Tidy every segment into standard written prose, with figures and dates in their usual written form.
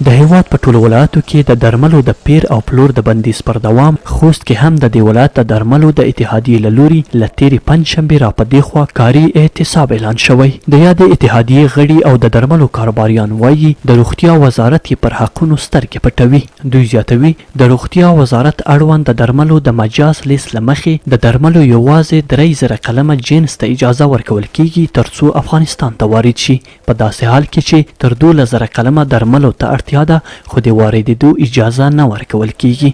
د هیواد په ټولو ولایاتو کې د درملو د پیر او پلور د بندیز پر دوام خوست کې هم د دې ولایت د درملو د اتحادیې له لوري له تېرې پنجشنبې را په دې خوا کاري اعتصاب اعلان شوی. د یادې اتحادیې غړي او د درملو کاروباریان وایي د روغتیا وزارت یې پر حقونو سترګې پټوي. دوی زیاتوي د روغتیا وزارت اړوند د درملو د مجاز لیست له مخې د درملو یوازې 3000 قلمه جنس ته اجازه ورکول کیږي ترڅو افغانستان ته وارد شي، په داسې حال کې چې تر 12000 قلمه درملو ته اړتیا ده خو د واردېدو اجازه نه ورکول کیږي.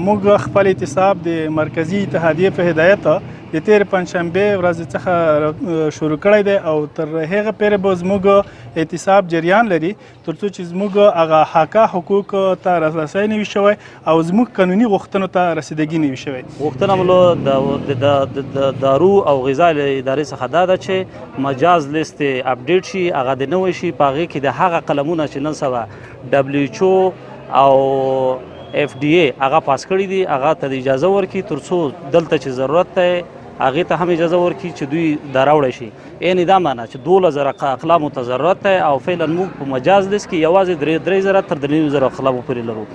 موږ خپل اعتصاب د مرکزی اتحادیې په هدایت د تېرې پنجشنبې ورځې څخه شروع کړی دی او تر هغه پورې به زموږ اعتصاب جریان لري تر څو چې زموږ هغه حقه حقوق ته رسۍ نه وي شوی او زموږ قانوني غوښتنو ته رسیدګي نه وي شوی. غوښتنه مو د دارو او غذا له ادارې څخه دا ده چې مجاز لیست اپډیټ شي، هغه د نوی شي، په هغې کې د هغه قلمونه چې نن سبا WHO او FDA هغه پاس کړي دي هغه ته اجازه ورکړي تر څو دلته چې ضرورت دی هغې ته هم اجازه ورکړي چې دوی دا راوړی شي. یعنې دا معنا چې 12000 اقلامو ته ضرورت دی او فعلا موږ په مجاز لیست کې یوازې 3000 تر 9000 اقلامو پورې لرو.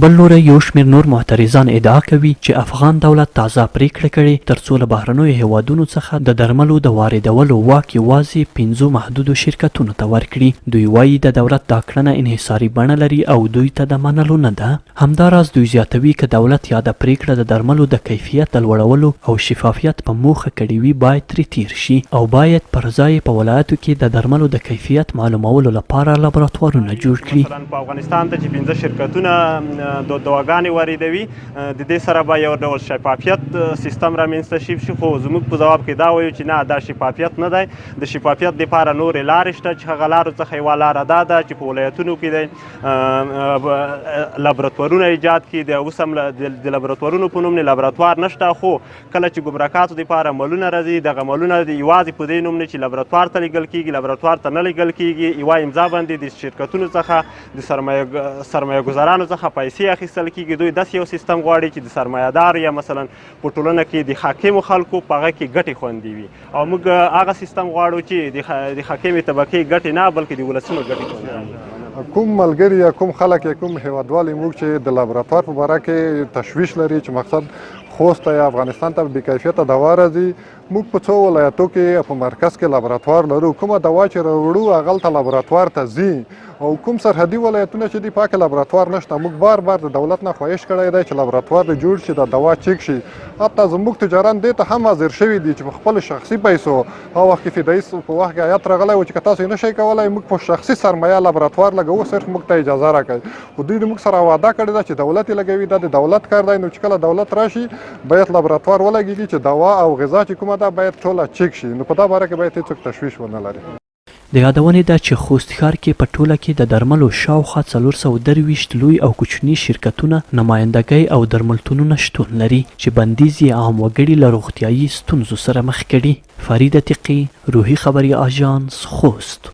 بل لوری یو شمېر نور معترضان ادعا کوي چې افغان دولت تازه پریکړه کړې ترڅو له بهرنیو هیوادونو څخه د درملو د واردولو واک یوازې 5 محدودو شرکتونو ته ورکړي. دوی وایي د دولت دا کړنه انحصاري بڼه لري او دوی ته د منلو نه ده. همداراز دوی زیاتوي که دولت یا د پریکړه د درملو د کیفیت د لوړولو او شفافیت په موخه کړې وي باید ترې تیر شي او باید پر ځای په ولایاتو کې د درملو د کیفیت معلومولو لپاره لابراتوارونه جوړ کړي. مثلا په افغانستان ته چې 5 شرکتونه د دواګانې واردوي د دې سره به یو ډول شفافیت سیستم رامنځته شي، خو زموږ په ځواب کې دا وایو چې نه دا شفافیت نه دی. د شفافیت دپاره نورې لارې شته چې هغه لارو څخه یوه لاره دا ده چې په ولایتونو کې د لابراتوارونه ایجاد کړي. د اوس هم د لابراتوارونو په نوم نه لابراتوار نشته، خو کله چې ګمرکاتو دپاره مالونه راځي دغه مالونه یوازې په دې نوم نه چې لابراتوار ته لیږل کېږي لابراتوار ته نه لیږل کېږي، یوه امضا باندې د شرکتونو څخه د سرمایه ګزارانو څخه پیسې اخیستل کېږي. دوی داسې یو سیستم غواړي چې د سرمایهدار یا مثلا په ټولنه کې د حاکمو خلکو په هغه کې ګټې خوندي وي او موږ هغه سیستم غواړو چې د حاکمې طبقې ګټې نه بلکې د ولسونو ګټې خوندي وي. کوم ملګري یا کوم خلک یا کوم هیوادوال موږ چې د لابراتوار په باره کې تشویش لري چې مقصد خوست یا افغانستان ته بې کیفیته دوا راځي. موږ په څو ولایتو کې په مرکز کې لابراتوار لرو، کومه دوا چې راوړو هغلته لابراتوار ته ځي او کوم سرحدي ولایتونه چې دي پاکه لابراتوار نشته. موږ بار بار د دولت نه خواهش کړی دی چې لابراتوار دې جوړ شي، د دوا چک شي. حتی زموږ تجاران دې ته هم حاضر شوي دي چې په خپل شخصي پیسو هغه وخت کې فدایي په وخت کې آیات راغلی و چې که تاسو یې نه شئ کولی موږ په شخصي سرمایه لابراتوار لګوو، صرف موږ ته اجازه راکوي. خو دوی د موږ سره وعده کړې ده چې دولت یې لګوي، دا د دولت کار دی. نو چې کله دولت راشي باید لابراتوار ولګېږي چې دوا او غذا چې کومه ده باید ټوله چک شي. نو په دا باره کې باید هېڅوک تشویش ونه لري. د یادونې ده چې خوست ښار کې په ټوله کې د درملو شاوخوا 423 لوی او کوچني شرکتونه، نمایندګۍ او درملتونونه شتون لري چې بندیز یې عام وګړي له روغتیایي ستونزو سره مخ کړي. فرید عتیقي، روحي خبري آژانس، خوست.